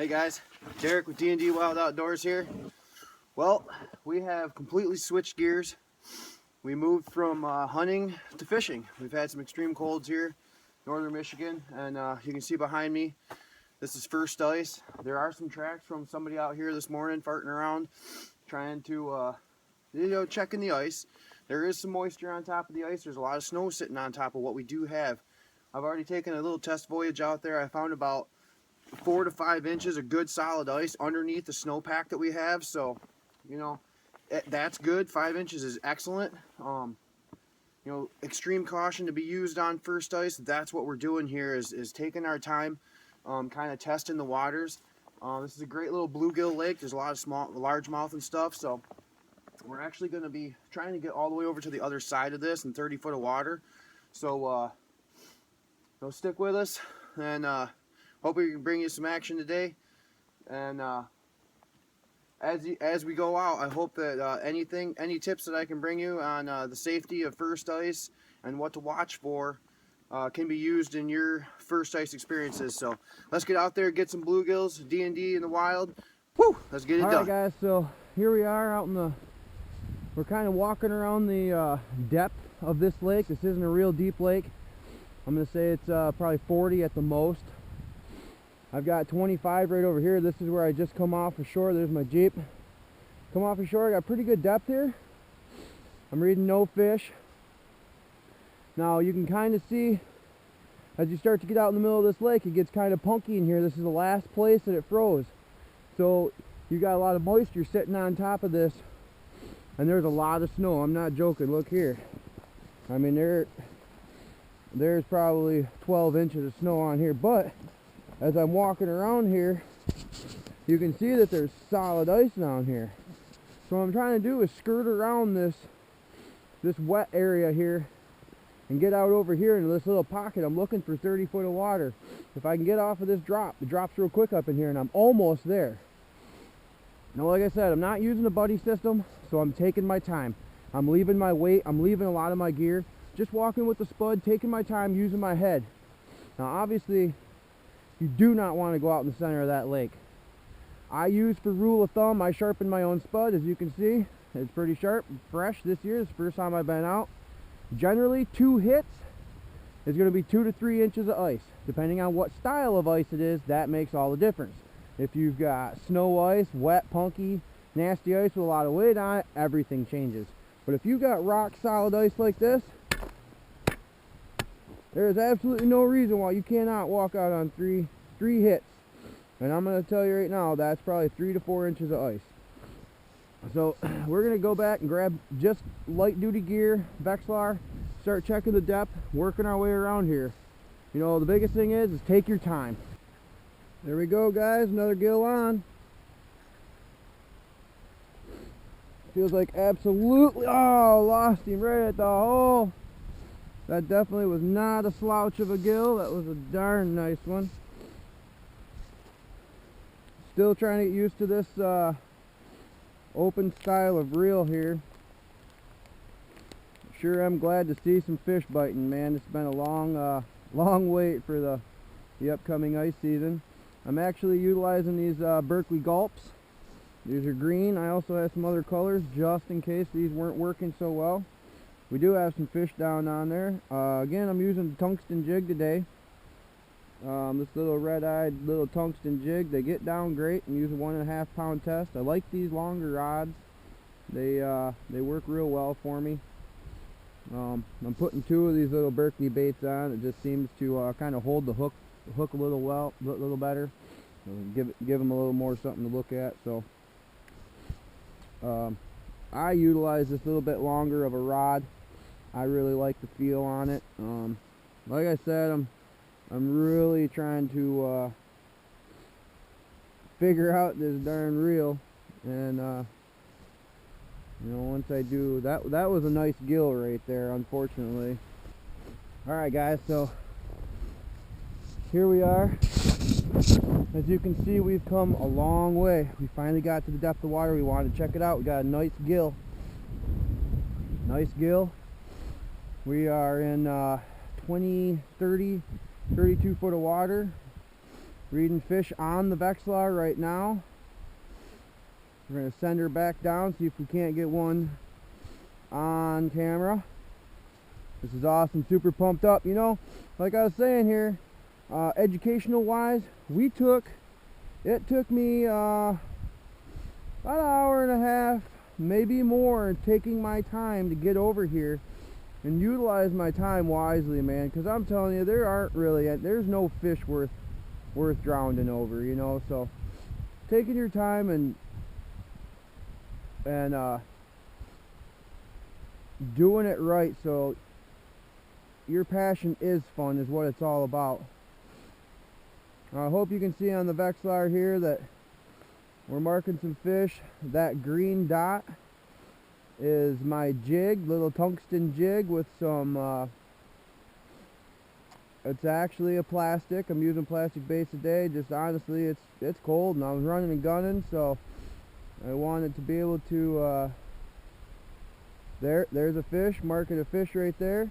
guys, Derek with D&D Wild Outdoors here. Well, we have completely switched gears. We moved from hunting to fishing. We've had some extreme colds here, northern Michigan, and you can see behind me, this is first ice. There are some tracks from somebody out here this morning farting around, trying to, checking the ice. There is some moisture on top of the ice. There's a lot of snow sitting on top of what we do have. I've already taken a little test voyage out there. I found about 4 to 5 inches of good solid ice underneath the snowpack that we have, so that's good. 5 inches is excellent. Extreme caution to be used on first ice. That's what we're doing here, is taking our time, kind of testing the waters. This is a great little bluegill lake. There's a lot of small largemouth and stuff, so we're actually going to be trying to get all the way over to the other side of this in 30 foot of water. So stick with us, and hope we can bring you some action today. And as we go out, I hope that any tips that I can bring you on the safety of first ice and what to watch for can be used in your first ice experiences. So let's get out there, get some bluegills, D&D in the wild. Woo! Let's get it done. All right, guys. So here we are out in the. We're kind of walking around the depth of this lake. This isn't a real deep lake. I'm gonna say it's probably 40 at the most. I've got 25 right over here. This is where I just come off ashore. There's my Jeep. Come off ashore. I got pretty good depth here. I'm reading no fish. Now you can kind of see as you start to get out in the middle of this lake, it gets kind of punky in here. This is the last place that it froze. So you got a lot of moisture sitting on top of this, and there's a lot of snow. I'm not joking. Look here. I mean, there's probably 12 inches of snow on here, but as I'm walking around here, you can see that there's solid ice down here. So what I'm trying to do is skirt around this wet area here and get out over here into this little pocket. I'm looking for 30 foot of water. If I can get off of this drop, it drops real quick up in here, and I'm almost there. Now, like I said, I'm not using a buddy system, so I'm taking my time. I'm leaving my weight, I'm leaving a lot of my gear, just walking with the spud, taking my time, using my head. Now, obviously, you do not want to go out in the center of that lake. I use, for rule of thumb, I sharpen my own spud. As you can see, it's pretty sharp, fresh this year. It's the first time I've been out. Generally, 2 hits is going to be 2 to 3 inches of ice. Depending on what style of ice it is, that makes all the difference. If you've got snow ice, wet, punky, nasty ice with a lot of weight on it, everything changes. But if you've got rock solid ice like this, there is absolutely no reason why you cannot walk out on three hits. And I'm going to tell you right now, that's probably 3 to 4 inches of ice. So we're going to go back and grab just light duty gear, Vexilar, start checking the depth, working our way around here. The biggest thing is take your time. There we go, guys, another gill on. Feels like absolutely, lost him right at the hole. That definitely was not a slouch of a gill. That was a darn nice one. Still trying to get used to this open style of reel here. Sure am glad to see some fish biting, man. It's been a long wait for the upcoming ice season. I'm actually utilizing these Berkeley Gulps. These are green. I also have some other colors just in case these weren't working so well. We do have some fish down on there. Again, I'm using the tungsten jig today. This little red-eyed little tungsten jig. They get down great. I'm using 1.5 pound test. I like these longer rods. They work real well for me. I'm putting 2 of these little Berkeley baits on. It just seems to kind of hold the hook a little better. Give them a little more something to look at. So I utilize this little bit longer of a rod. I really like the feel on it. Like I said, I'm really trying to figure out this darn reel, and once I do that, that was a nice gill right there, unfortunately. All right, guys, so here we are. As you can see, we've come a long way. We finally got to the depth of water we wanted to check it out. We got a nice gill. Nice gill. We are in 20, 30, 32 foot of water. reading fish on the Vexlar right now. We're going to send her back down, see if we can't get one on camera. This is awesome, super pumped up. You know, like I was saying here, educational wise, it took me about an hour and a half, maybe more, taking my time to get over here and utilize my time wisely, man, because I'm telling you, there's no fish worth drowning over, you know. So taking your time and doing it right, so your passion is fun, is what it's all about. I hope you can see on the Vexlar here that we're marking some fish. That green dot is my jig, little tungsten jig with some, it's actually a plastic. I'm using plastic bait today. Just honestly, it's cold and I was running and gunning, so I wanted to be able to, there's a fish, marking a fish right there.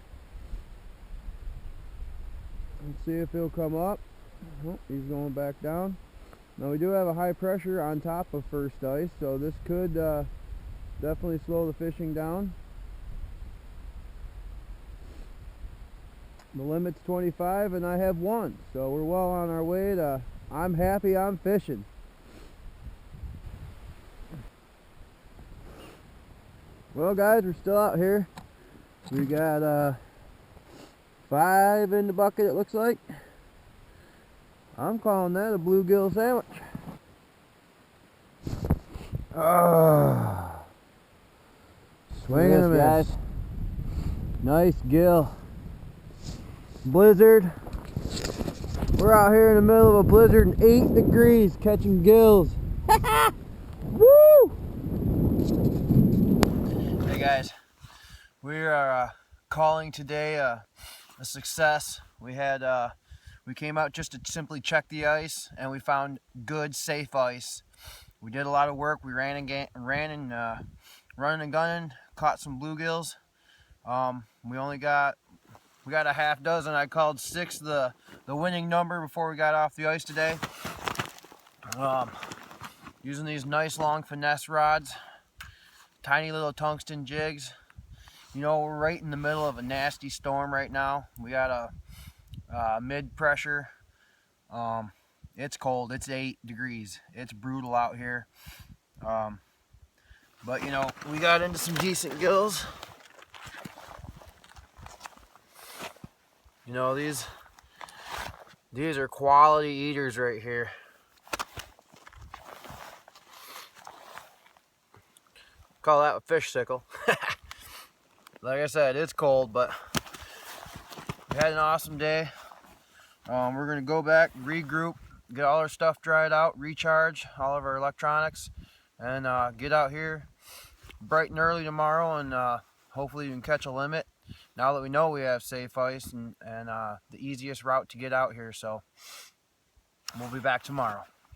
Let's see if he'll come up. Oh, he's going back down. Now we do have a high pressure on top of first ice, so this could definitely slow the fishing down. The limit's 25 and I have one, so we're well on our way to, I'm happy I'm fishing. Well guys, we're still out here. We got 5 in the bucket, it looks like. I'm calling that a bluegill sandwich. Swinging a miss, guys. Nice gill. Blizzard. We're out here in the middle of a blizzard and 8 degrees catching gills. Woo! Hey guys, we are calling today a success. We came out just to simply check the ice, and we found good, safe ice. We did a lot of work. We running and gunning, caught some bluegills. We got a half dozen. I called 6 the winning number before we got off the ice today. Using these nice long finesse rods, tiny little tungsten jigs. You know, we're right in the middle of a nasty storm right now. We got a mid pressure. It's cold. It's 8 degrees. It's brutal out here. But you know, we got into some decent gills. You know, these are quality eaters right here. Call that a fish sickle. Like I said, it's cold, but we had an awesome day. We're gonna go back, regroup, get all our stuff dried out, recharge all of our electronics, and get out here bright and early tomorrow, and hopefully we can catch a limit. Now that we know we have safe ice and the easiest route to get out here, so we'll be back tomorrow.